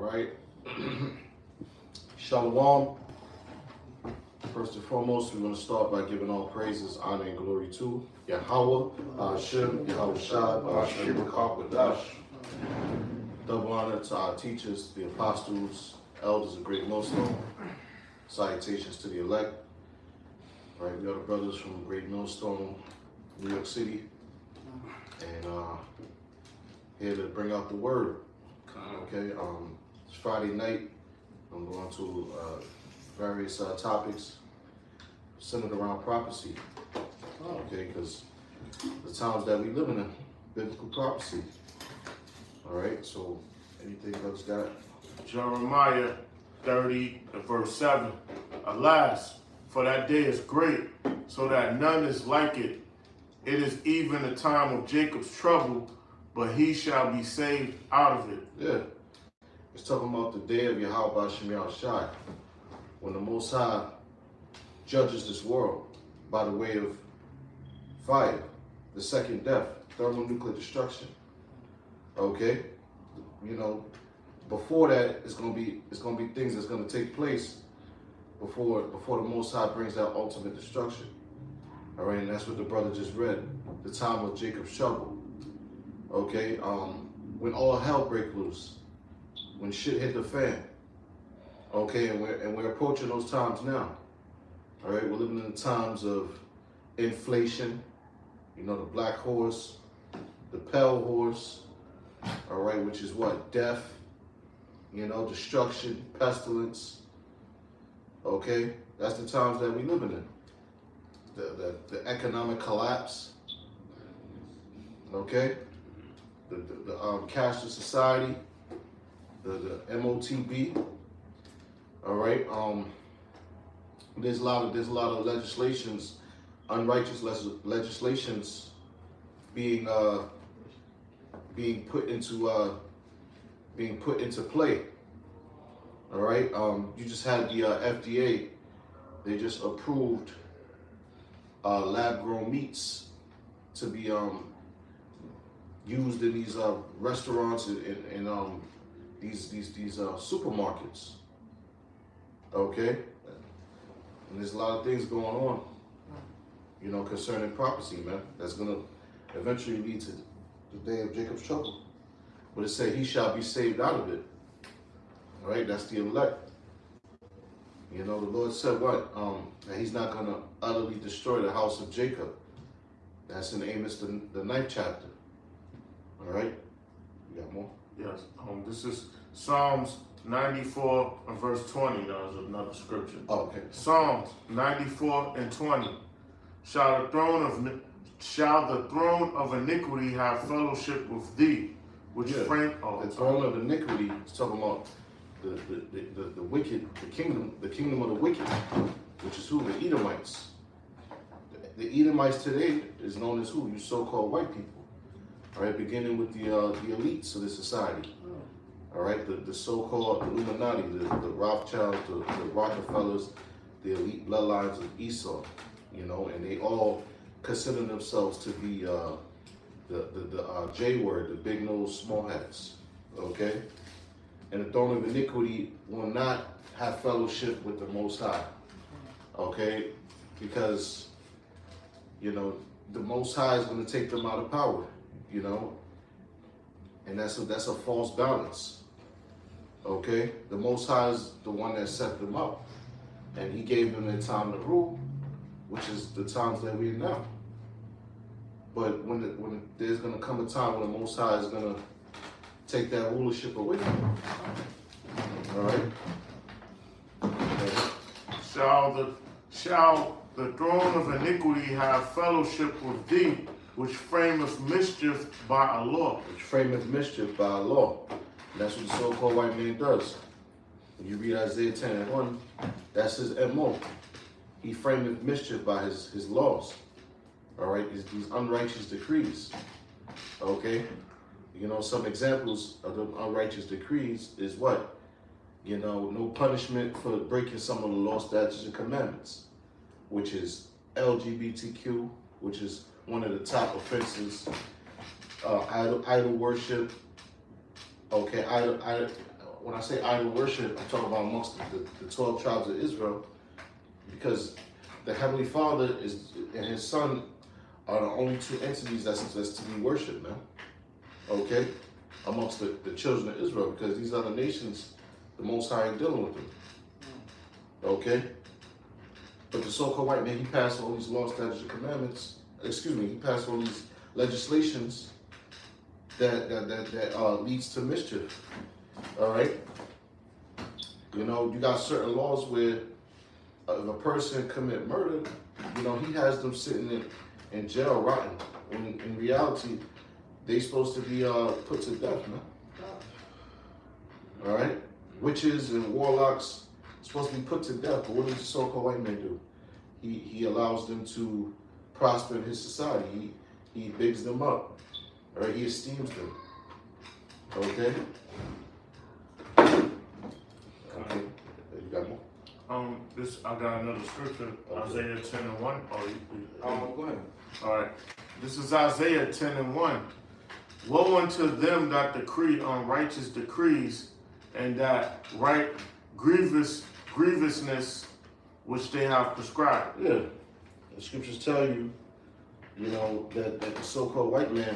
right? Shalom. First and foremost, we're going to start by giving all praises, honor, and glory to Yahweh, Hashem, Yahweh Shai, Hashem, Yahweh. Double honor to our teachers, the apostles, elders of Great Millstone. Salutations to the elect. All right, we are the brothers from Great Millstone, New York City, and here to bring out the word. Okay, it's Friday night. I'm going to various topics centered around prophecy. Okay, because the times that we live in, biblical prophecy. All right, so anything else got? Jeremiah 30 and verse 7. Alas, for that day is great, so that none is like it. It is even the time of Jacob's trouble, but he shall be saved out of it. Yeah, it's talking about the day of Yahweh Hashem Shai, when the Most High judges this world by the way of fire, the second death, thermonuclear destruction. Okay, you know, before that, it's gonna be things that's gonna take place before the Most High brings that ultimate destruction. All right, and that's what the brother just read, the time of Jacob's trouble. Okay, when all hell break loose, when shit hit the fan. Okay, and we're approaching those times now. All right, we're living in the times of inflation. You know, the black horse, the pale horse. All right, which is what? Death, you know, destruction, pestilence. Okay, that's the times that we're living in. The economic collapse. Okay, the cashless society, the MOTB. All right, there's a lot of legislations, unrighteous legislations being put into play. All right, you just had the FDA. They just approved lab-grown meats to be used in these restaurants and these supermarkets. Okay, and there's a lot of things going on, you know, concerning prophecy, man. That's gonna eventually lead to the day of Jacob's trouble. But it said he shall be saved out of it. All right, that's the elect. You know, the Lord said what? That he's not gonna utterly destroy the house of Jacob. That's in Amos, the 9th chapter. All right, you got more? Yes, this is Psalms 94 and verse 20. That was another scripture. Oh, okay. Psalms 94 and 20. Shall the throne of iniquity have fellowship with thee? Which frame? The throne of iniquity is talking about the wicked, the kingdom of the wicked, which is who? The Edomites. The Edomites today is known as who? You so-called white people. All right, beginning with the elites of the society. All right, the so-called Illuminati, the Rothschilds, the Rockefellers, the elite bloodlines of Esau, you know, and they all consider themselves to be the J word, the big nose, small hats. Okay, and the throne of iniquity will not have fellowship with the Most High. Okay, because you know the Most High is going to take them out of power. You know, and that's a false balance. Okay, the Most High is the one that set them up, and He gave them their time to rule, which is the times that we're in now. But when there's going to come a time when the Most High is going to take that rulership away from them. All right. Okay. Shall the throne of iniquity have fellowship with thee, which frameth mischief by a law? Which frameth mischief by a law. And that's what the so-called white man does. When you read Isaiah 10:1, that's his MO. He frameth mischief by his laws. All right, these unrighteous decrees. Okay, you know, some examples of the unrighteous decrees is what? You know, no punishment for breaking some of the law, statutes, and commandments, which is LGBTQ, which is one of the top offenses. Idol worship. Okay, when I say idol worship, I'm talking about amongst the 12 tribes of Israel, because the Heavenly Father and His Son are the only two entities that's to be worshipped, man. Okay? Amongst the children of Israel, because these other nations, the Most High ain't dealing with them. Okay? But the so-called white man, he passed all these laws, statutes, and commandments. Excuse me, he passed all these legislations that leads to mischief. All right? You know, you got certain laws where if a person commit murder, you know, he has them sitting in jail rotting. When in reality, they supposed to be put to death, man. All right? Witches and warlocks supposed to be put to death, but what does the so-called white man do? He allows them to prosper in his society. He bigs them up, or he esteems them. Okay? Okay. You got more? I got another scripture, Okay. Isaiah 10:1. Go ahead. All right. This is Isaiah 10:1. Woe unto them that decree unrighteous decrees, and that right grievousness which they have prescribed. Yeah. The scriptures tell you, you know, that the so-called white man,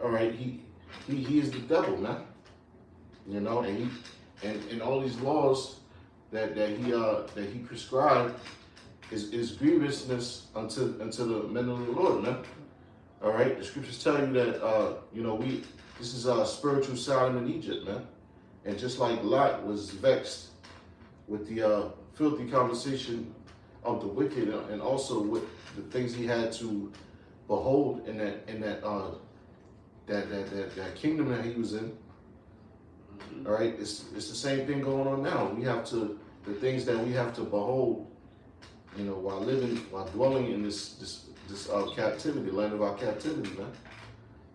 all right, he is the devil, man. You know, and all these laws that he prescribed is grievousness unto the men of the Lord, man. All right, the scriptures tell you that you know, this is spiritual Sodom in Egypt, man. And just like Lot was vexed with the filthy conversation of the wicked, and also with the things he had to behold in that kingdom that he was in. All right, it's the same thing going on now. We have to, the things that we have to behold, you know, while dwelling in this captivity, land of our captivity, man.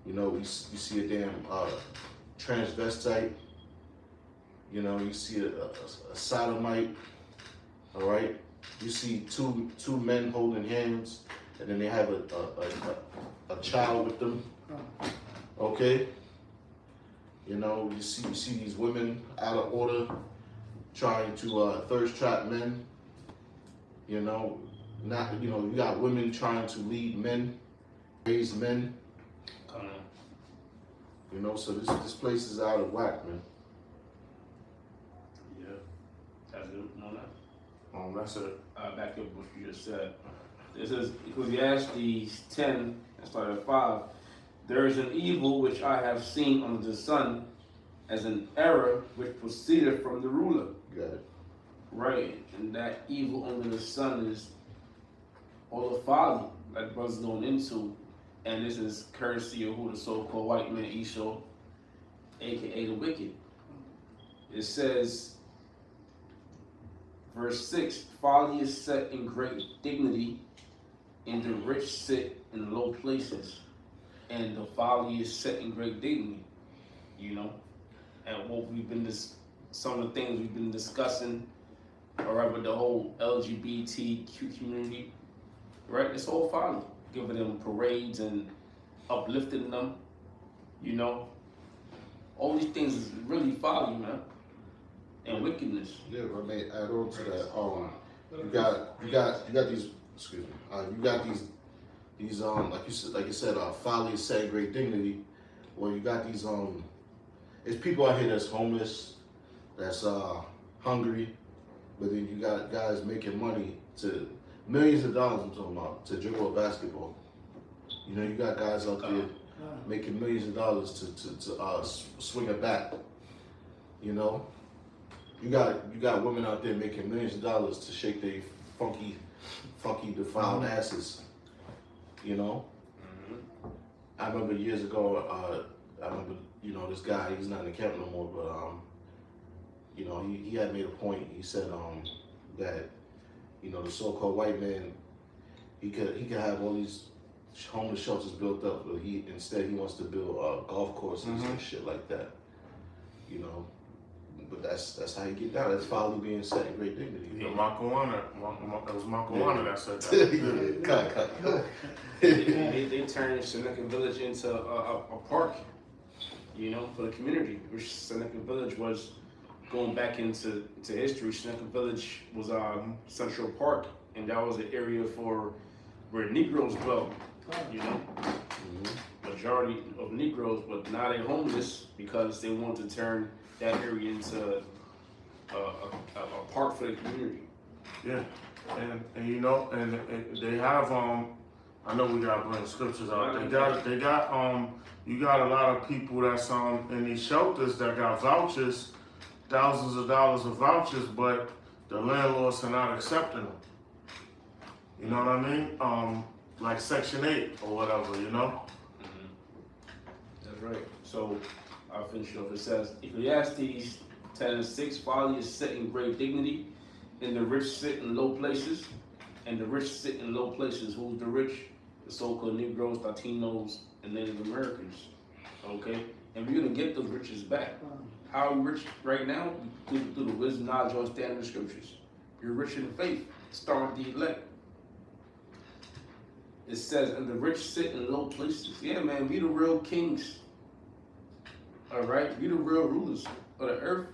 You know, you see a damn transvestite. You know, you see a sodomite. All right, you see two men holding hands, and then they have a child with them. Okay. You know, you see these women out of order, trying to thirst trap men. You know, you got women trying to lead men, raise men. You know, so this place is out of whack, man. Yeah. That's it. No, That's it. back up what you just said. This is Ecclesiastes 10, and start at 5. There is an evil which I have seen under the sun, as an error which proceeded from the ruler. Got it. Right, and that evil under the sun is all the folly that brothers going into, and this is courtesy of who the so-called white man Esau, aka the wicked. It says, verse 6, folly is set in great dignity, and the rich sit in low places. And the folly is set in great dignity, you know. And what we've been some of the things we've been discussing, all right, with the whole LGBTQ community, right? It's all folly. Giving them parades and uplifting them, you know. All these things is really folly, man, and wickedness. Yeah, but I may add on to that. You got these. Excuse me. You got these like you said, folly is set in great dignity. Well, you got these it's people out here that's homeless, that's hungry, but then you got guys making money, to millions of dollars. I'm talking about, to dribble a basketball. You know, you got guys out there making millions of dollars to swing a bat. You know, you got women out there making millions of dollars to shake their funky defiled asses. You know, I remember years ago. You know, this guy. He's not in the camp no more, but you know, he had made a point. He said that, you know, the so-called white man, he could have all these homeless shelters built up, but instead he wants to build golf courses and shit like that. You know, but that's how you get down. That's folly being set in great dignity. Yeah, that was Marco that said that. They turned Seneca Village into a park, you know, for the community, which Seneca Village was going back into history, Seneca Village was Central Park, and that was an area for where Negroes dwelt. You know, majority of Negroes, but now they're homeless because they want to turn that area into a park for the community. Yeah, and you know, and they have I know we gotta bring scriptures out. They got you got a lot of people that's in these shelters that got vouchers, thousands of dollars of vouchers, but the landlords are not accepting them. You know what I mean? Like Section 8 or whatever, you know? That's right. So I'll finish off. It says, Ecclesiastes 10:6, folly is set in great dignity, and the rich sit in low places. And the rich sit in low places. Who's the rich? The so-called Negroes, Latinos, and Native Americans. Okay? And we're going to get those riches back. How are we rich right now? Through the wisdom, knowledge, understanding the scriptures. You're rich in faith. Start with the elect. It says, and the rich sit in low places. Yeah, man, we the real kings. All right? We the real rulers of the earth.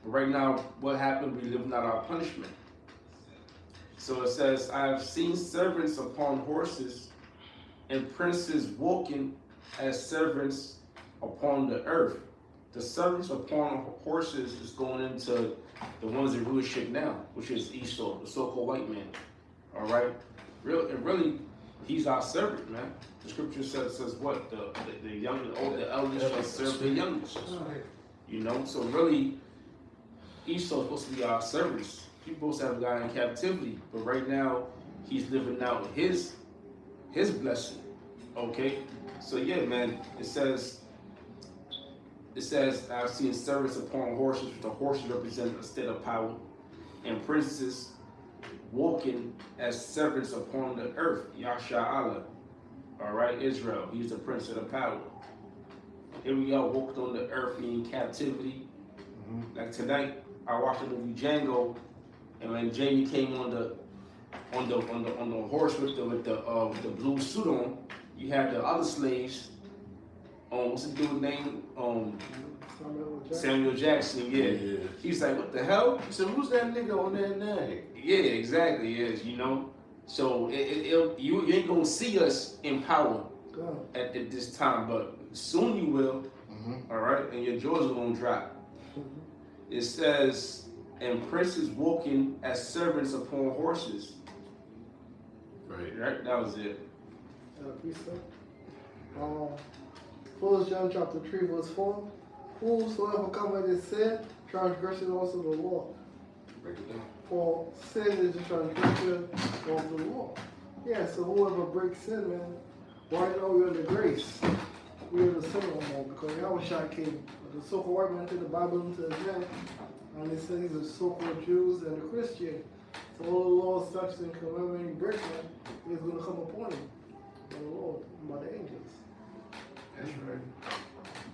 But right now, what happened? We living out our punishment. So it says, I have seen servants upon horses and princes walking as servants upon the earth. The servants upon horses is going into the ones in rulership now, which is Esau, the so-called white man. All right? Really, he's our servant, man. The scripture says what? The young, the eldest shall serve the youngest. You know? So really, Esau's supposed to be our servants. He's supposed to have a guy in captivity, but right now he's living out his blessing. Okay, so yeah, man. It says I've seen servants upon horses. The horses represent a state of power, and princes walking as servants upon the earth. Yasha Allah. All right, Israel. He's the prince of the power. Here we are walking on the earth in captivity. Like tonight, I watched the movie Django. And when Jamie came on the horse with the blue suit on, you had the other slaves. What's the dude's name? Samuel Jackson. Yeah. He was like, "What the hell?" He said, "Who's that nigga on that nag?" Yeah, exactly. Yes, you know. So you ain't gonna see us in power at this time, but soon you will. All right, and your jaws are gonna drop. It says, and princes walking as servants upon horses. Right? That was it. First John chapter 3 verse 4. Whosoever cometh in sin, transgresses also the law. Break it down. For sin is the transgression of the law. Yeah, so whoever breaks sin, man, right now we're under grace. We're in the sin no more because Yahweh came. The so-called white man took the Bible into his hand. And they say these are so-called Jews and the Christian. So all the laws, statutes, and commandments you break, man, is going to come upon him by the Lord and by the angels. That's right.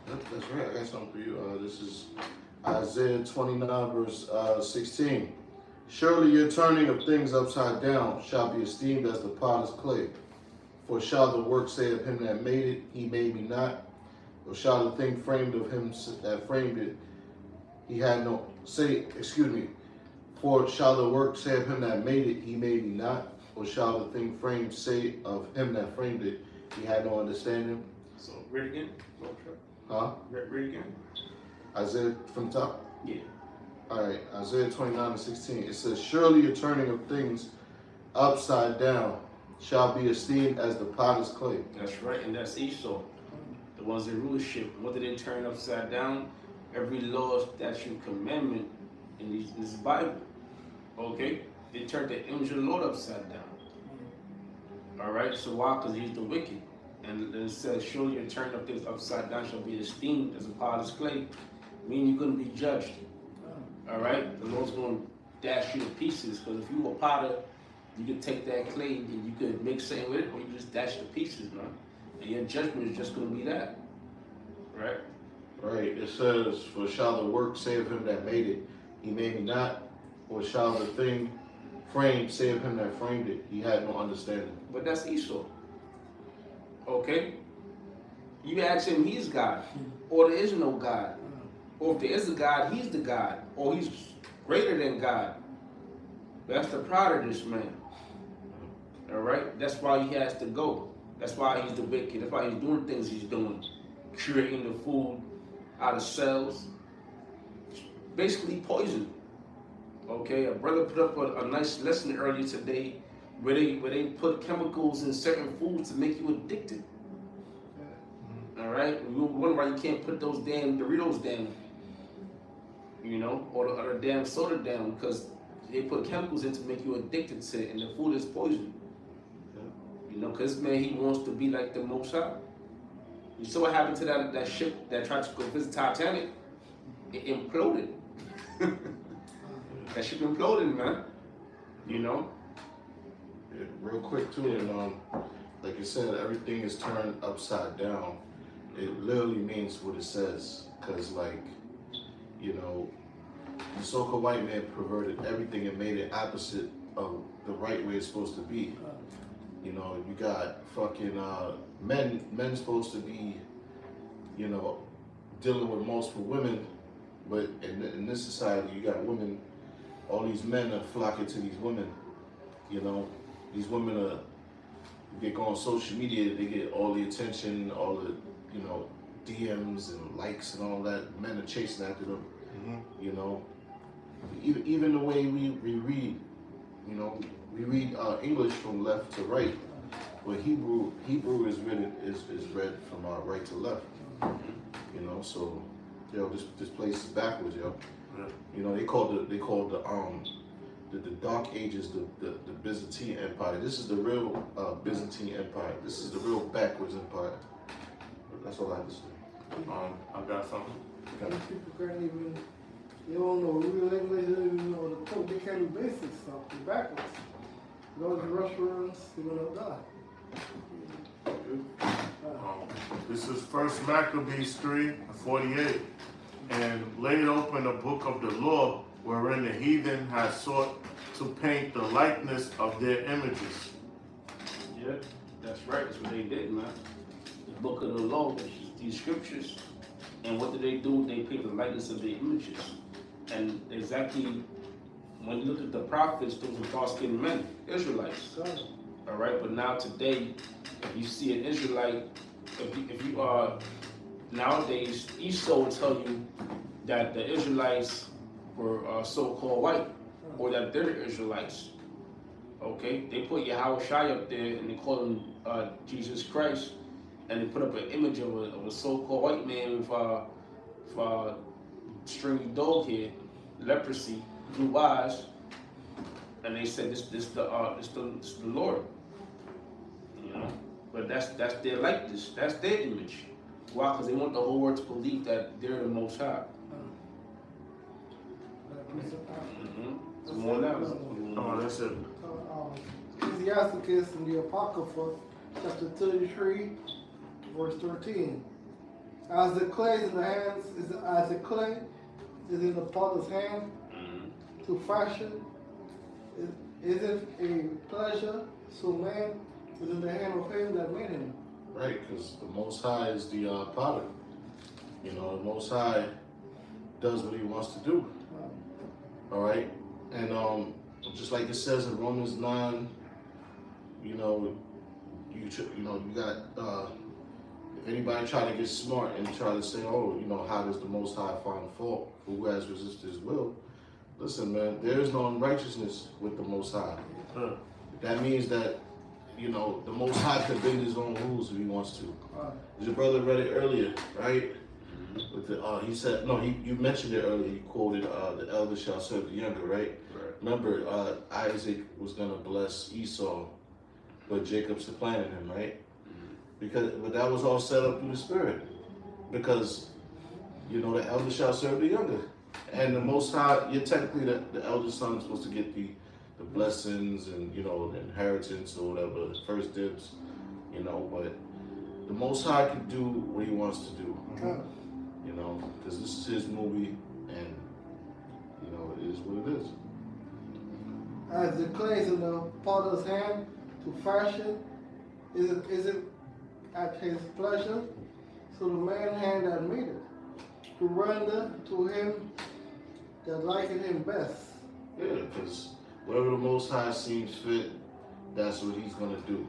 That's right. I got something for you. This is Isaiah 29, verse 16. Surely your turning of things upside down shall be esteemed as the potter's clay. For shall the work say of him that made it, he made me not? Or shall the thing framed of him that framed it, he had no for shall the work say of him that made it, he made me not? Or shall the thing framed say of him that framed it, he had no understanding? So read it again. Huh? Read it again. Isaiah from the top? Yeah. Alright, Isaiah 29 and 16. It says, surely a turning of things upside down shall be esteemed as the potter's clay. That's right, and that's Esau. The ones in rulership. What did they turn upside down? Every law, statute, commandment in this Bible. Okay? They turned the image of the Lord upside down. Alright, so why? Because he's the wicked. And it says, surely your turn of things upside down shall be esteemed as a potter's clay. Meaning you're going to be judged. Alright? The Lord's going to dash you to pieces. Because if you were a potter, you could take that clay and you could make something with it, or you just dash it to pieces, man. And your judgment is just going to be that. Right? Right. It says, for shall the work say of him that made it, he made me not? Or shall the thing framed say of him that framed it, he had no understanding? But that's Esau. Okay? You ask him, he's God. Or there is no God. Or if there is a God, he's the God. Or he's greater than God. That's the pride of this man. All right? That's why he has to go. That's why he's the wicked. That's why he's doing things he's doing. Creating the food out of cells. Basically poison. Okay? A brother put up a nice lesson earlier today where they put chemicals in certain foods to make you addicted. All right? And you wonder why you can't put those damn Doritos down. You know? Or the damn soda down, because they put chemicals in to make you addicted to it, and the food is poison. You know, because man, he wants to be like the Most High. You saw what happened to that ship that tried to go visit Titanic? It imploded. That ship imploded, man. You know? Yeah, real quick too, and like you said, everything is turned upside down. It literally means what it says, because like, you know, the so-called white man perverted everything and made it opposite of the right way it's supposed to be. You know, you got fucking men supposed to be, you know, dealing with multiple women, but in this society, you got women. All these men are flocking to these women. You know, these women are. They go on social media, they get all the attention, all the, you know, DMs and likes and all that. Men are chasing after them. Mm-hmm. You know, even the way we read, you know, we read English from left to right, but Hebrew is read from right to left. You know, so yo, this place is backwards, yo. Yeah. You know, they called the Dark Ages the Byzantine Empire. This is the real Byzantine Empire. This is the real backwards empire. That's all I have to say. I got something. These people can't even, they don't know real English, they don't even know the code. They can't do basic stuff. They're backwards. Go to the restaurants, they're going to die. This is 1 Maccabees 3:48. And laid open the book of the law, wherein the heathen had sought to paint the likeness of their images. Yeah, that's right. That's what they did, man. The book of the law, which is these scriptures. And what did they do? They paint the likeness of their images. And exactly when you look at the prophets, those were dark-skinned men, Israelites. All right, but now today, if you see an Israelite, if you are nowadays, Esau will tell you that the Israelites were so-called white, or that they're Israelites. Okay, they put Yahweh Shai up there and they call him Jesus Christ, and they put up an image of a so-called white man with stringy dog head, leprosy, blue eyes, and they said this the Lord. You know, but that's their likeness, that's their image. Why? Because they want the whole world to believe that they're the Most High. More now. Oh, that's it. Ecclesiasticus in the Apocrypha, chapter 33, verse 13. As the clay in the hands as the clay is in the potter's hand to fashion, is it a pleasure? So man is in the hand of him that made him. Right, because the Most High is the potter. You know, the Most High does what He wants to do. All right, and just like it says in Romans 9, you know, you got if anybody try to get smart and try to say, oh, you know, how does the Most High find fault for who has resisted His will? Listen, man, there is no unrighteousness with the Most High. That means that, you know, the Most High can bend His own rules if He wants to. Your brother read it earlier, right? With the, he said, no, you mentioned it earlier. You quoted, the elder shall serve the younger, right? Remember, Isaac was going to bless Esau, but Jacob supplanted him, right? But that was all set up through the Spirit. Because, you know, the elder shall serve the younger. And the Most High, you're technically the elder son is supposed to get the blessings and, you know, the inheritance or whatever, the first dibs, you know, but the Most High can do what He wants to do, you know, because this is His movie, and, you know, it is what it is. As the clay is in the potter's hand to fashion, is it at His pleasure? So the man's hand that made it. to render to him that liketh him best. Yeah, because whatever the Most High seems fit, that's what He's gonna do.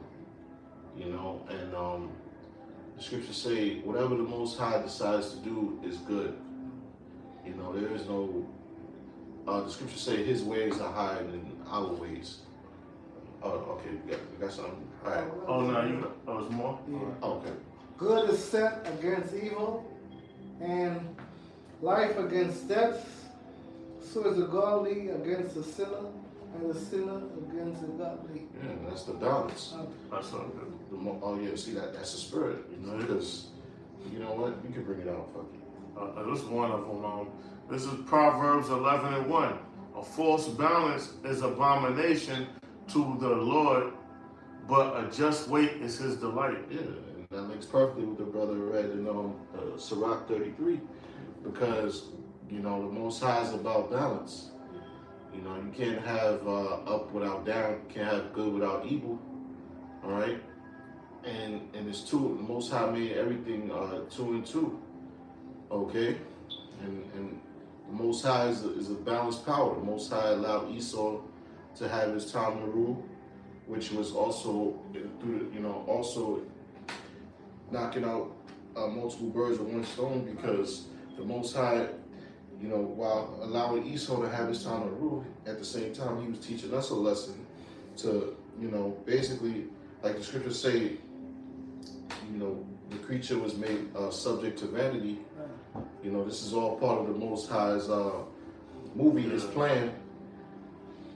You know, and the scriptures say whatever the Most High decides to do is good. You know, there is no. The scriptures say His ways are higher than our ways. Oh, okay, we got something. All right. Oh, no, there's more? Yeah. Oh, okay. Good is set against evil, and life against death. So is the godly against the sinner, and the sinner against the godly. Yeah, that's the balance. That's all good. Oh yeah, see that's the spirit. You know, because you know what, you can bring it out. Fuck it. This is one of them. This is Proverbs 11:1. A false balance is abomination to the Lord, but a just weight is His delight. Yeah, and that links perfectly with the brother read in Sirach 33, because you know the Most High is about balance. You know, you can't have up without down. You can't have good without evil. All right, and it's two. The Most High made everything 2 and 2. Okay, and the Most High is a balanced power. The Most High allowed Esau to have his time to rule, which was also through also knocking out multiple birds with one stone, because the Most High, you know, while allowing Esau to have his time to rule, at the same time He was teaching us a lesson to, you know, basically, like the scriptures say, you know, the creature was made subject to vanity. You know, this is all part of the Most High's movie, His plan,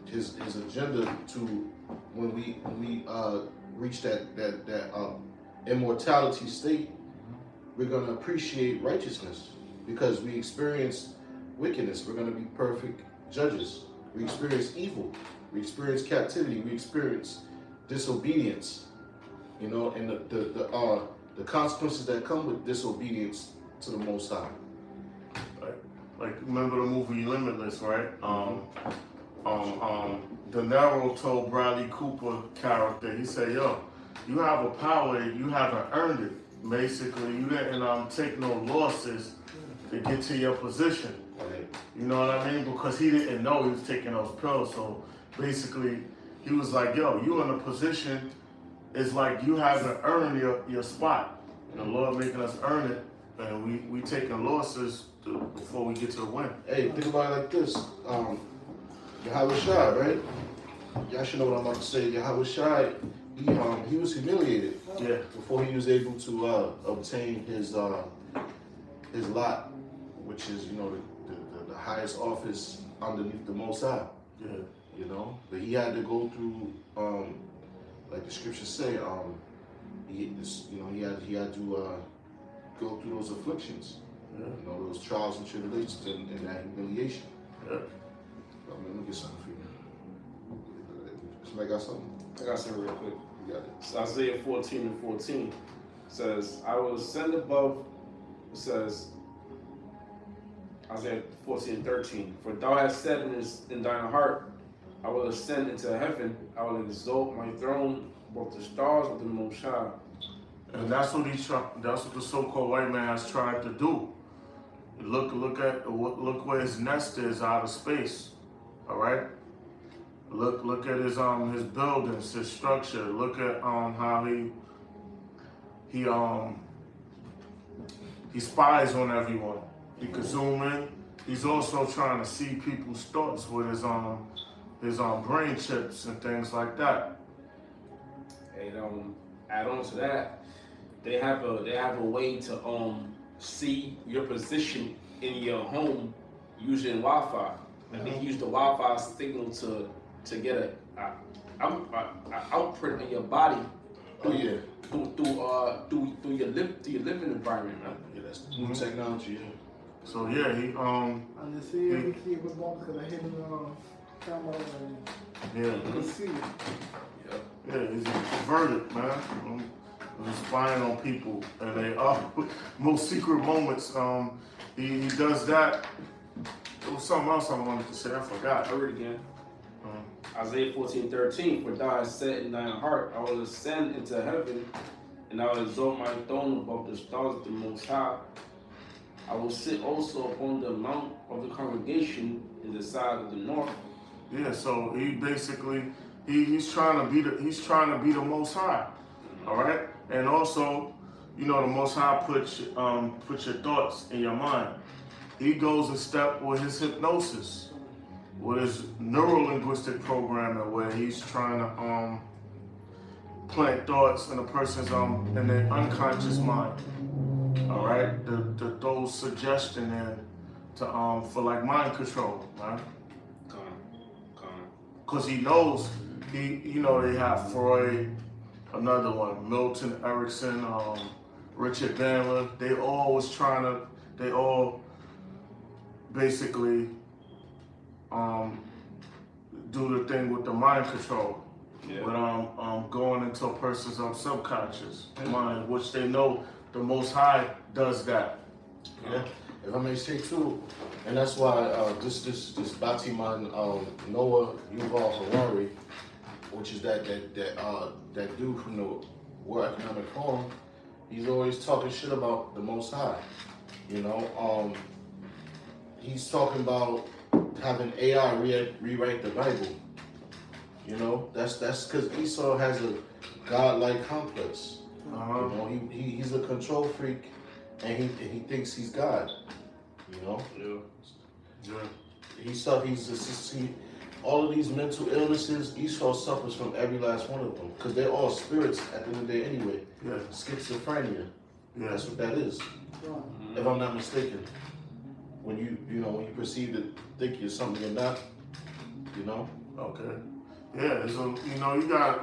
his agenda to when we reach that immortality state, we're gonna appreciate righteousness because we experience wickedness. We're gonna be perfect judges. We experience evil. We experience captivity. We experience disobedience. You know, and the consequences that come with disobedience to the Most High. Like remember the movie Limitless, right? De Niro told Bradley Cooper character, he said, "Yo, you have a power, you haven't earned it. Basically, you didn't take no losses to get to your position." Right. You know what I mean? Because he didn't know he was taking those pills. So basically, he was like, "Yo, you in a position. It's like you haven't earned your spot. The Lord making us earn it, and we taking losses before we get to the win." Hey, think about it like this. Yahweh Shai, right? Y'all should know what I'm about to say. Yahweh Shai, he was humiliated before he was able to obtain his lot, which is, you know, the highest office underneath the Most High. Yeah. You know, but he had to go through, like the scriptures say, he had to go through those afflictions, you know, those trials and tribulations and that humiliation. Yeah. Let me get something for you. Somebody got something? I got something real quick. You got it. So Isaiah 14:14 says, "I will ascend above." It says, Isaiah 14:13, "For thou hast said in thine heart, I will ascend into heaven. I will exalt my throne above the stars of the Most High." And that's what that's what the so-called white man has tried to do. Look where his nest is out of space. All right. Look at his buildings, his structure. Look at how he spies on everyone. He can zoom in. He's also trying to see people's thoughts with his brain chips and things like that. And add on to that, they have a way to see your position in your home using Wi-Fi. And they use the Wi-Fi signal to get a outprint of your body. Through your living environment, man. Yeah, that's new technology. Yeah. So yeah, he And you see everything with bombs because I hit camera and yeah. you see it. Yeah, he's perverted, man. He's spying on people, and they most secret moments. He does that. There was something else I wanted to say. I forgot. I read it again. Isaiah 14:13, "For thou hast said in thine heart, I will ascend into heaven, and I will exalt my throne above the stars of the Most High." I will sit also upon the mount of the congregation in the side of the north. Yeah, so he basically he's trying to be the Most High, all right. And also, you know, the Most High put your thoughts in your mind. He goes a step with his hypnosis, with his neuro-linguistic programming, where he's trying to plant thoughts in a person's in their unconscious mind. All right, to throw suggestion in to for like mind control, man. Cause he knows you know they have Freud, another one, Milton Erickson, Richard Bandler. They all basically do the thing with the mind control. Yeah. With going into a person's subconscious mind, which they know the Most High does that. Yeah. If I may say too, and that's why this Batiman Noah Yuval Harari, which is that dude from the World Economic Forum, he's always talking shit about the Most High. You know, he's talking about having AI rewrite the Bible. You know, that's because Esau has a godlike complex. You know, he's a control freak, and he thinks he's God. You know, all of these mental illnesses. Esau suffers from every last one of them because they're all spirits at the end of the day anyway. Yeah. Schizophrenia. Yeah. That's what that is. If I'm not mistaken, when you perceive to think you're something you're not, you know. Okay. Yeah. So you know you got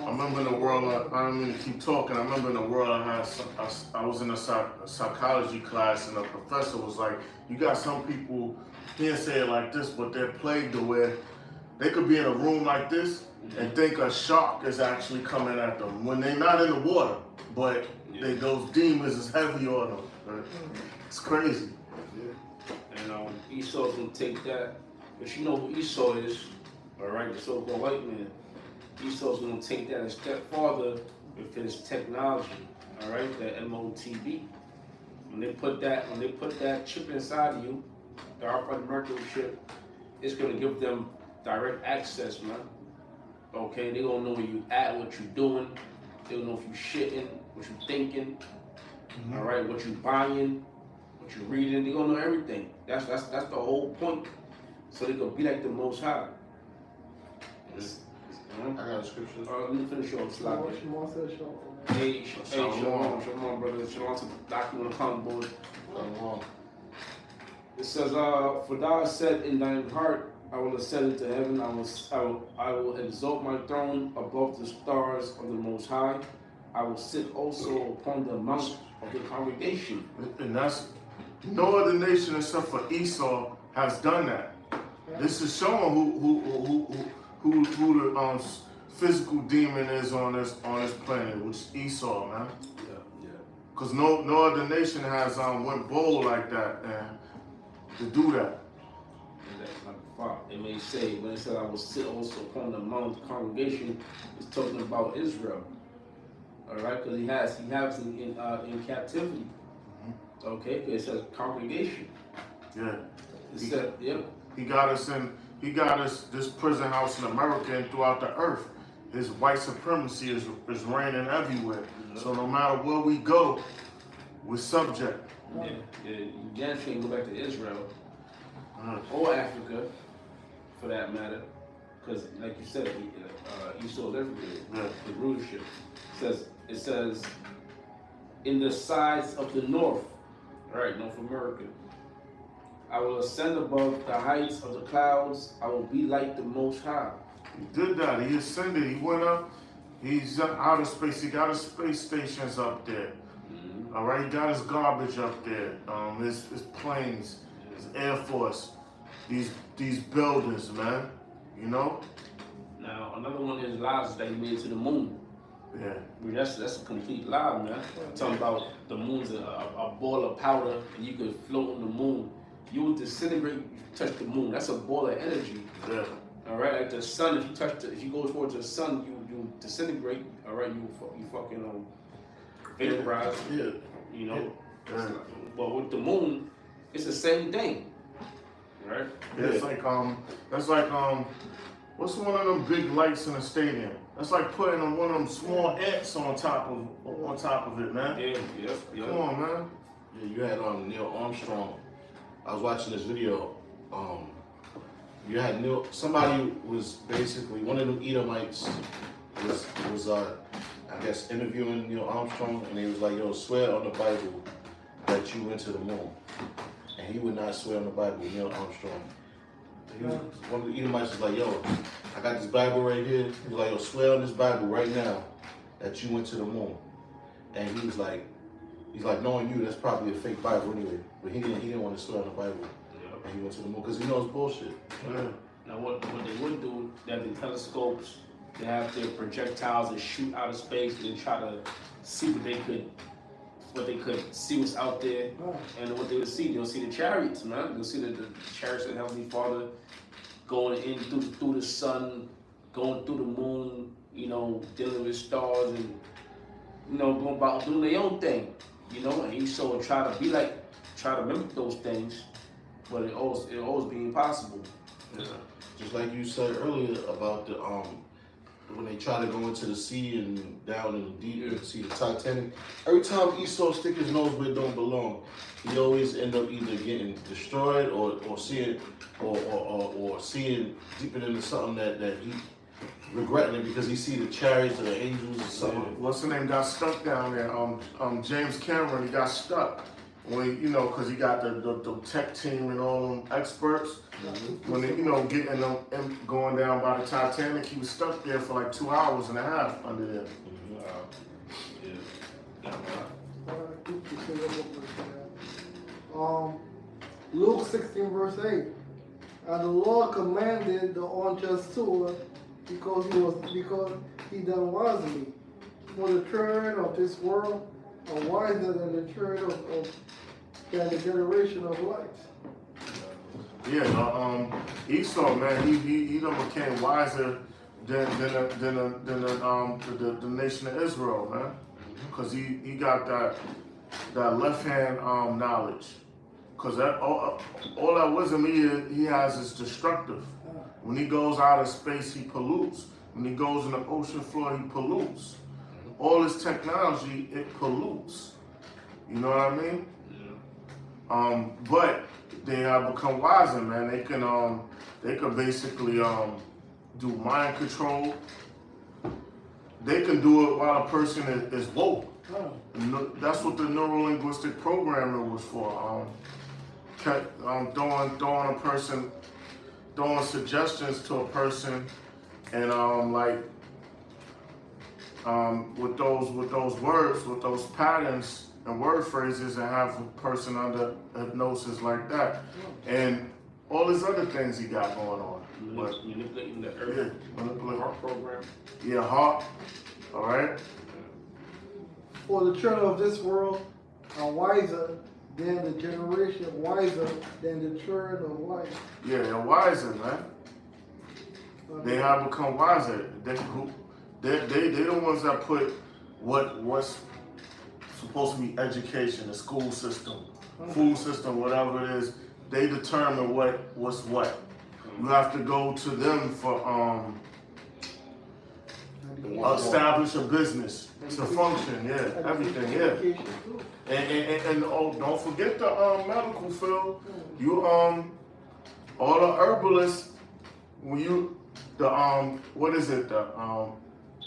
I remember in the world, I don't mean to keep talking, I remember in the world I was in a psychology class and the professor was like, you got some people, he didn't say it like this, but they're plagued to where they could be in a room like this and think a shark is actually coming at them when they're not in the water, but those demons is heavy on them. Right? It's crazy. Yeah. And Esau's gonna take that, but you know who Esau is, all right, the so-called white man. Esau's going to take that a step farther with his technology, all right, the MOTB. When they put that chip inside of you, the Alpha Mercury chip, it's going to give them direct access, man. Okay, they gonna know where you at, what you doing. They gonna know if you shitting, what you thinking, all right, what you buying, what you reading. They gonna know everything. That's the whole point. So they gonna be like the Most High. I got a scripture. Let me finish your slide. Hey, Shalom, brother. Shalom to Doctor on the common board. It says, for thou hast said in thine heart, I will ascend into heaven. I will exalt my throne above the stars of the Most High. I will sit also upon the mount of the congregation. And that's no other nation except for Esau has done that. This is showing who the physical demon is on this planet, which is Esau, man. Yeah. Cause no other nation has went bold like that, and to do that. It may say when it said I will sit also upon the mount of the congregation, it's talking about Israel. All right, because he has him in captivity. Okay, because it says congregation. Yeah. It said, He got us this prison house in America and throughout the earth. His white supremacy is reigning everywhere. So no matter where we go, we're subject. You can't go back to Israel or Africa, for that matter, because like you said, Esau's everywhere. The rulership it says in the sides of the north, right, North America. I will ascend above the heights of the clouds. I will be like the Most High. He did that. He ascended. He went up. He's out of space. He got his space stations up there. All right. He got his garbage up there. His planes, his Air Force, these buildings, man. You know. Now another one of his lies is that he made it to the moon. Yeah. I mean, that's a complete lie, man. Talking about the moon's a ball of powder and you could float on the moon. You will disintegrate if you touch the moon. That's a ball of energy. Yeah. All right. Like the sun, if you go towards the sun, you disintegrate. All right. You fucking vaporize. Yeah. You know. Yeah. But with the moon, it's the same thing, right? Yeah, it's like that's like what's one of them big lights in a stadium? That's like putting one of them small ants on top of it, man. Yeah. Come on, man. Yeah, you had Neil Armstrong. I was watching this video. You had somebody was basically one of them Edomites was I guess interviewing Neil Armstrong, and he was like, "Yo, swear on the Bible that you went to the moon," and he would not swear on the Bible. Neil Armstrong. One of the Edomites was like, "Yo, I got this Bible right here." He was like, "Yo, swear on this Bible right now that you went to the moon," and he's like, knowing you, that's probably a fake Bible anyway. But he didn't want to swear on the Bible. And he went to the moon because he knows bullshit. Yeah. Now what they would do, they have the telescopes, they have their projectiles that shoot out of space, and they try to see what they could see what's out there. And what they would see, they'll see the chariots, man. They'll see the chariots of the Heavenly Father going in through the sun, going through the moon, dealing with stars and going about doing their own thing. And Esau would try to mimic those things, but it always be impossible. Yeah. Just like you said earlier about the when they try to go into the sea and down in the deep and see the Titanic. Every time Esau stick his nose where it don't belong, he always end up either getting destroyed or seeing or seeing deeper into something that he regretting it because he see the chariots or the angels or something. What's the name got stuck down there? James Cameron, he got stuck. When because he got the tech team and all them experts. When they, getting them going down by the Titanic, he was stuck there for like 2.5 hours under there. Luke 16 verse 8. And the Lord commanded the unjust steward because he done wisely. For the children of this world are wiser than the children than the generation of light. Yeah, Esau, man, he done became wiser than the nation of Israel, man, because he got that left hand knowledge, because that all that wisdom he has is destructive. When he goes out of space, he pollutes. When he goes in the ocean floor, he pollutes. All this technology, it pollutes. You know what I mean? Yeah. But they have become wiser, man. They can basically do mind control. They can do it while a person is woke. That's what the neuro-linguistic programming was for. Throwing suggestions to a person, and with those words, with those patterns and word phrases, and have a person under hypnosis like that, and all these other things he got going on. Manipulating the earth, heart program. Yeah, heart. All right. For the children of this world are wiser than the generation, wiser than the children of light. Yeah, they're wiser, man. They have become wiser. They're the ones that put what's supposed to be education, the school system, food system, whatever it is. They determine what's what. You have to go to them for establish a business to function. Yeah, everything. Yeah, and don't forget the medical field. You all the herbalists. When you what is it the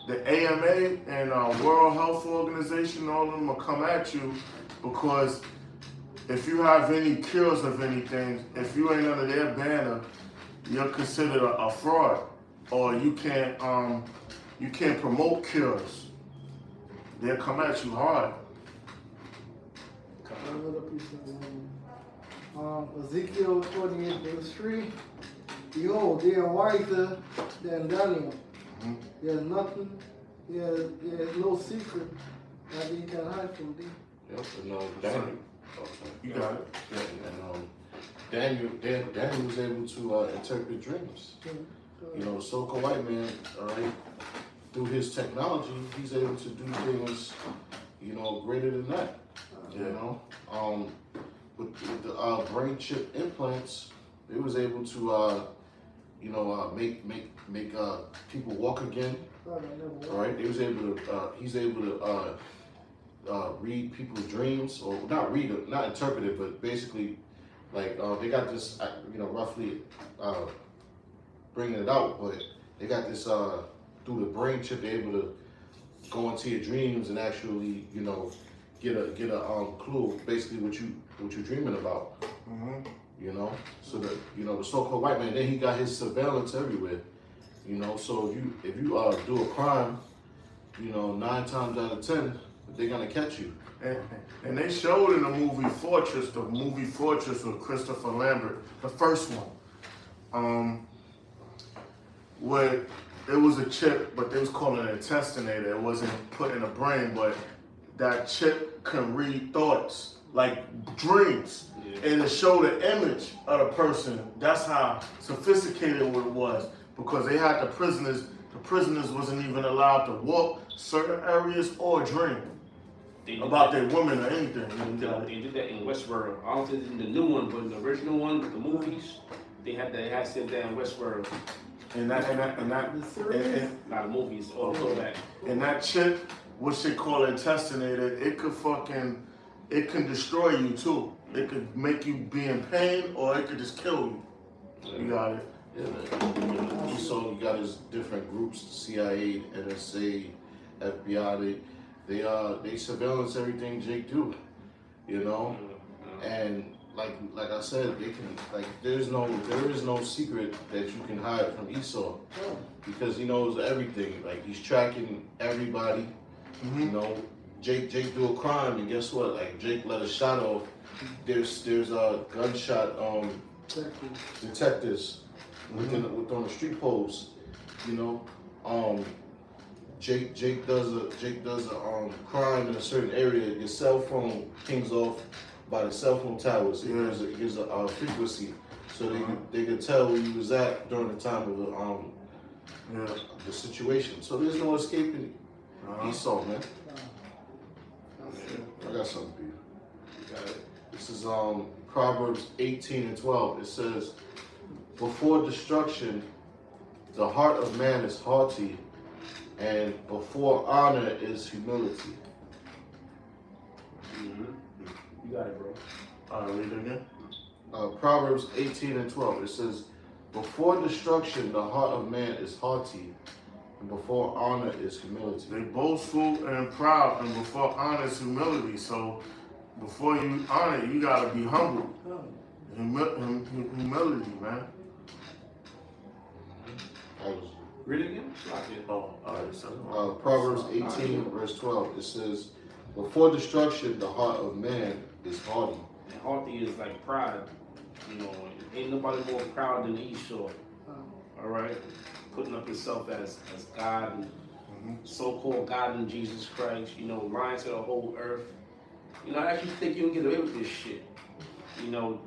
AMA and World Health Organization, all of them will come at you because if you have any cures of anything, if you ain't under their banner, you're considered a fraud, or you can't promote cures. They'll come at you hard. Another piece of Ezekiel 28 verse 3. Behold, they are wiser than Daniel. Mm-hmm. There's no secret that they can hide from thee. Yep, and Daniel. You got it. Yeah, and Daniel was able to interpret dreams. Mm-hmm. The so-called white man, all right, through his technology, he's able to do things, greater than that. You know, with the brain chip implants, they was able to make people walk again. All right, they was able to. He's able to read people's dreams, or not read it, not interpret it, but basically, like they got this, roughly bringing it out, but they got this through the brain chip. They're able to go into your dreams and actually, get a clue basically what you're dreaming about. Mm-hmm. So that the so-called white man, then he got his surveillance everywhere. So if you do a crime, 9 times out of 10 they're gonna catch you. And they showed in the movie Fortress with Christopher Lambert, the first one, where it was a chip, but they was calling it a testinator. It wasn't put in the brain, but that chip can read thoughts, like dreams. Yeah. And it showed an image of the person. That's how sophisticated it was, because they had the prisoners wasn't even allowed to walk certain areas or dream about their women or anything. They did that in Westworld. I don't think in the new one, but in the original one with the movies, they had sit down in Westworld. And not the movies, or throwback. And that chip, what they call a testinator, it can destroy you too. It could make you be in pain, or it could just kill you. You got it. Yeah, man. So you got his different groups: CIA, NSA, FBI. They surveillance everything Jake do. And like I said, they can there is no secret that you can hide from Esau, because he knows everything. Like, he's tracking everybody. Mm-hmm. Jake do a crime, and guess what? Like, Jake let a shot off. There's a gunshot detectors on the street poles. Jake does a crime in a certain area. Your cell phone pings off by the cell phone towers. It gives a frequency, so they could tell where you was at during the time of the situation. So there's no escaping Esau, man. I got something for you. This is Proverbs 18:12. It says, "Before destruction, the heart of man is haughty, and before honor is humility." You got it, bro. Read it again. Proverbs 18:12. It says, "Before destruction, the heart of man is haughty, and before honor is humility." They boastful and proud, and before honor is humility. So before you honor, you gotta be humble. Humility, man. Read it again? Proverbs 18:12. It says, "Before destruction, the heart of man is haughty." And haughty is like pride. Ain't nobody more proud than Esau. All right, putting up himself as God and so-called God in Jesus Christ. Lying to the whole earth. I actually think you can get away with this shit. You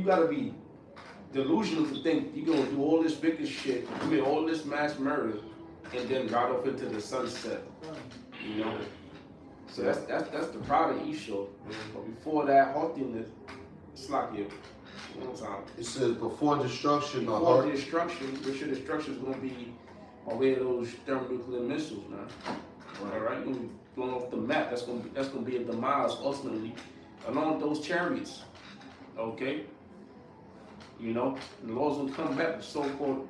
gotta be delusional to think you're gonna do all this wicked shit, commit all this mass murder, and then ride off into the sunset. So that's the pride of Esau. But before that haughtiness, it's like you. It says, "Before destruction, before destruction, which your destruction is gonna be by way of those thermonuclear missiles, man. All right, you're gonna be blown off the map. That's gonna be a demise ultimately, along with those chariots. Okay. The Lord's gonna come back with so-called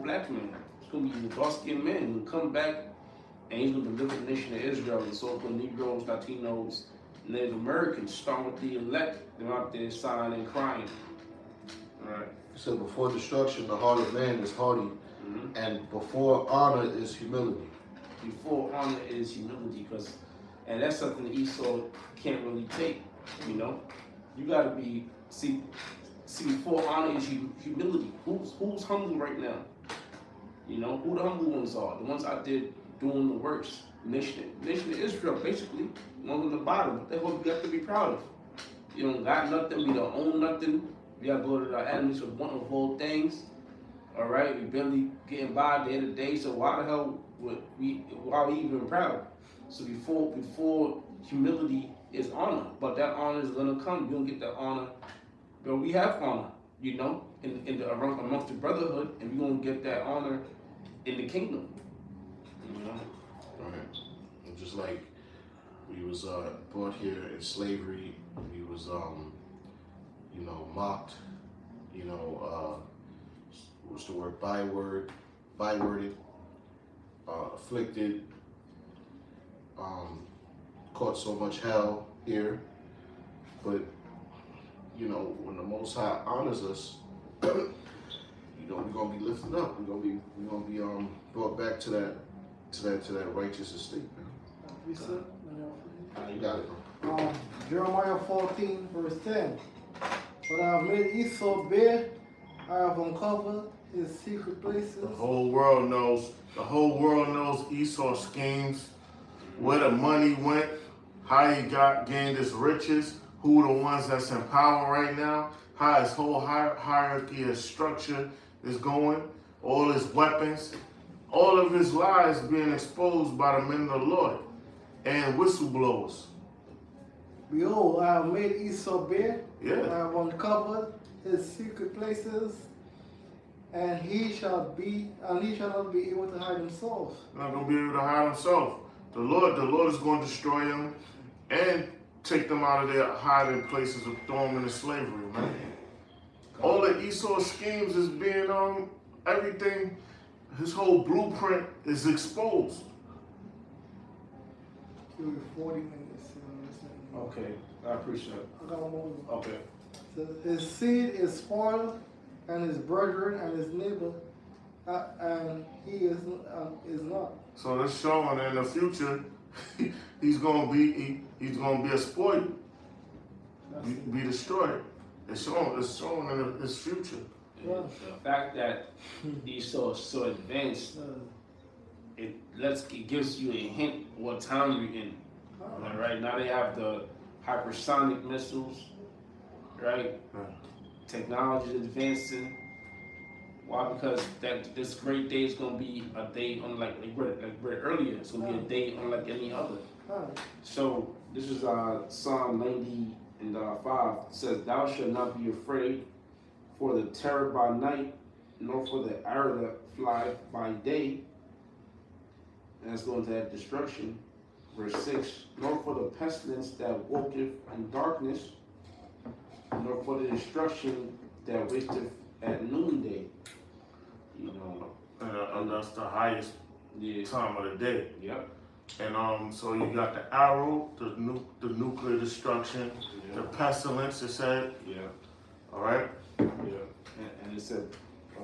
black men. It's gonna be the dark-skinned men who come back, and he's gonna deliver the nation of Israel, the so-called Negroes, Latinos, Native Americans, starting with the elect. They're out there sighing and crying. All right. It said, "Before destruction, the heart of man is haughty, and before honor is humility." Before honor is humility, and that's something Esau can't really take. You gotta be before honor is humility. Who's humble right now? Who the humble ones are? The ones out there doing the works. Nation of Israel, basically, ones on the bottom. What the hell we have to be proud of? You don't got nothing. We don't own nothing. We gotta go to our enemies with one of all things. All right, we barely getting by at the end of the day. So why the hell why are we even proud? So before humility is honor, but that honor is gonna come. You don't get that honor, but we have honor, you know, amongst the brotherhood, and we gonna get that honor in the kingdom. You know, Right. And just like we was brought here in slavery, we was mocked, what's the word? Byworded, afflicted, caught so much hell here. But when the Most High honors us, we're gonna be lifted up. We're gonna be brought back to that righteous estate, man. We said, You got it, bro. Jeremiah 14, verse 10. But I have made Esau bare, I have uncovered his secret places. The whole world knows Esau's schemes, where the money went, how he gained his riches, who the ones that's in power right now, how his whole hierarchy, his structure is going, all his weapons, all of his lies being exposed by the men of the Lord and whistleblowers. Behold, I have made Esau bare, Yeah. I have uncovered his secret places, and he shall not be able to hide himself. Not gonna be able to hide himself. The Lord is going to destroy him and take them out of their hiding places and throw them into slavery, man. All of Esau's schemes is being everything, his whole blueprint is exposed. Give me 40 minutes. okay, I appreciate it. I got one more. Okay, So his seed is spoiled, and his brethren and his neighbor, and he is not. So that's showing in the future he's gonna be a spoil, be destroyed. It's showing in his future. the fact that Esau is so advanced, it gives you a hint what time you're in. Right now they have the hypersonic missiles, right? Technology is advancing. Why? Because this great day is gonna be a day unlike read earlier. It's gonna be a day unlike any other. So this is Psalm 90 and 5. It says, "Thou shalt not be afraid for the terror by night, nor for the arrow that fly by day." And that's going to that destruction. Verse 6, "Nor for the pestilence that walketh in darkness, nor for the destruction that wasteth at noonday." You know. And that's the highest time of the day. Yep. And so you got the arrow, the nuclear destruction, the pestilence. It said. Yeah. All right. Yeah. And it said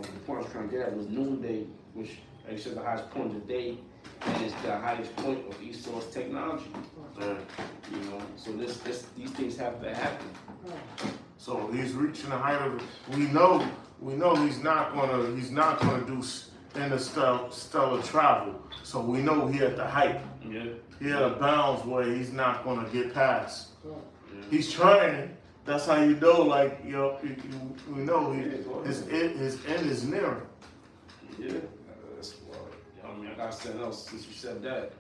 the point I was trying to get at was noonday, which like you said the highest point of the day, and it's the highest point of Esau's technology. Yeah. You know. So these things have to happen. So he's reaching the height of. We know he's not gonna do interstellar travel. So we know he at the height. Yeah. He at a bounds where he's not gonna get past. He's trying. That's how you know, like we know his end is near. Yeah. I mean, I got something else since you said that.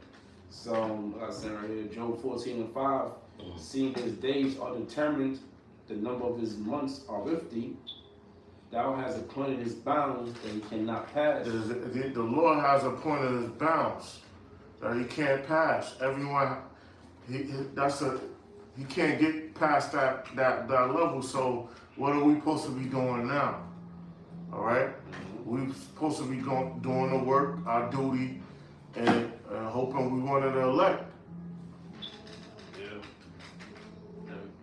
So I got something right here, Job 14 and 5. "Seeing his days are determined, the number of his months are with thee. Thou hast appointed his bounds that he cannot pass." The Lord has appointed his bounds that he can't pass. Everyone, he can't get past that level. So what are we supposed to be doing now? All right, we're supposed to be doing the work, our duty, and hoping we one of the elect. Yeah.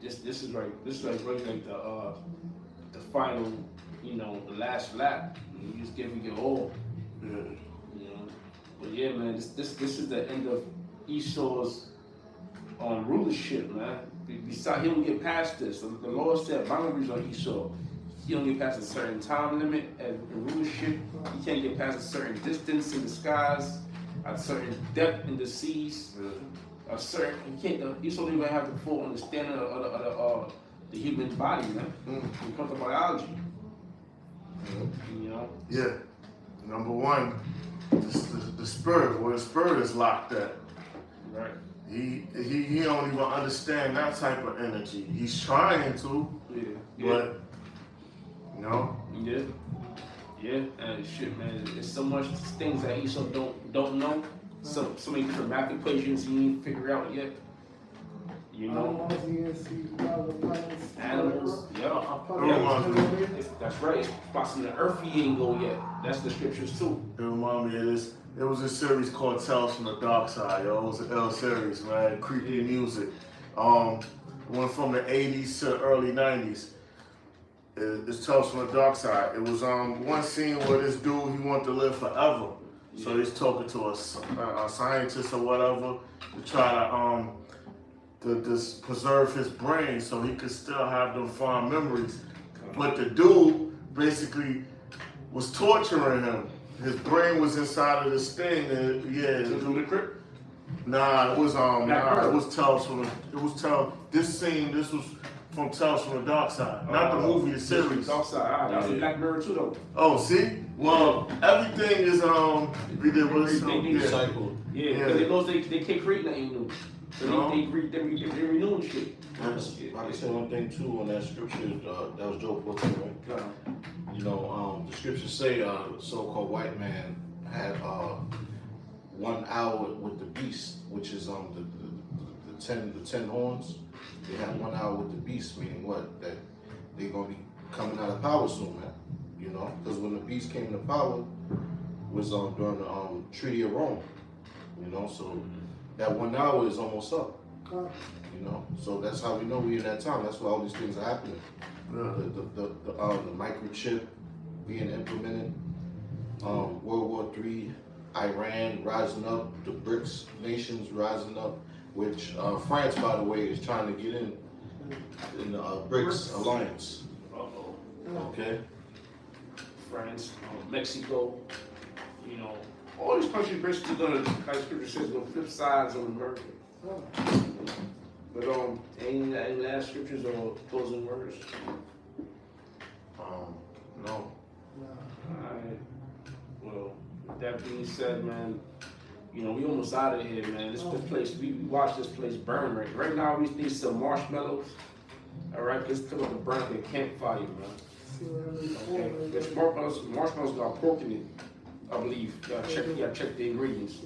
This is right. This is really like the final, the last lap. You just giving your all. Yeah. But yeah, man, this is the end of Esau's rulership, man. Besides, he don't get past this. The Lord set boundaries on Esau. He don't get past a certain time limit in rulership. He can't get past a certain distance in the skies, a certain depth in the seas. Esau don't even have the full understanding of the human body, man. When it comes to biology. Yeah. Number one, the spirit, where the spirit is locked at. Right. He don't even understand that type of energy. He's trying to, but you know. Yeah. Yeah, and shit, man, it's so much things that Esau don't know. So many different math equations he ain't figure out yet. You know, animals. Yeah. That's right. Spots in the earth he ain't go yet. That's the scriptures too. It reminded me of this. There was a series called Tales from the Dark Side, yo. It was an L series, man. Creepy music. Went from the 80s to the early 90s. It's Tales from the Dark Side. It was one scene where this dude, he wanted to live forever. So he's talking to a scientist or whatever to try to preserve his brain so he could still have them fond memories. But the dude basically was torturing him. His brain was inside of this thing, and Nah, it was it was Tales from this was from Tales from the Dark Side, not the movie, the series. Dark Side, that was a Blackbird too, though. Oh, see, well, everything is Recycled. Yeah, because it goes they can't create nothing new, so they renewing shit. I can say one thing too on that scripture. That was Job 14, right? You know, the scriptures say so-called white man had 1 hour with the beast, which is the 10 horns. They had 1 hour with the beast, meaning what? That they're gonna be coming out of power soon, man. You know, because when the beast came into power was during the Treaty of Rome. You know, so that 1 hour is almost up. You know, so that's how we know we're in that time. That's why all these things are happening. The microchip being implemented, World War III, Iran rising up, the BRICS nations rising up, which France, by the way, is trying to get in the BRICS alliance. Okay. France, Mexico, you know, all these countries basically gonna, like scripture says, gonna flip sides on America. But any last scriptures or closing words? No. Alright. Well, with that being said, man, you know, we almost out of here, man. This place, we watch this place burn right now. We need some marshmallows. Alright, let's put up a burn a campfire, man. Okay. This marshmallows got pork in it, I believe. You gotta check the ingredients.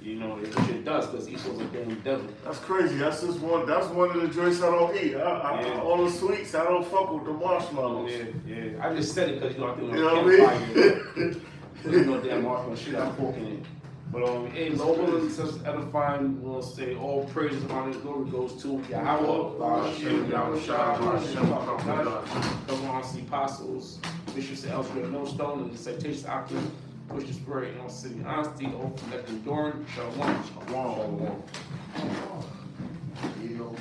You know, which it does, because Esau's a damn devil. That's crazy. That's one of the joints I don't eat. All the sweets, I don't fuck with the marshmallows. Yeah. I just said it because you know I think you know what I mean? There's no damn marshmallow shit got pork in it. But hey, Lord, such edifying, we'll say all praises, honor, and glory goes to Yahweh, Hashem, Yahweh Shah, Hashem, come on, see apostles, bishops, elders, millstone, and dissertations, doctrine, push the spirit, and all city honesty, all collecting enduring, shalom. You know,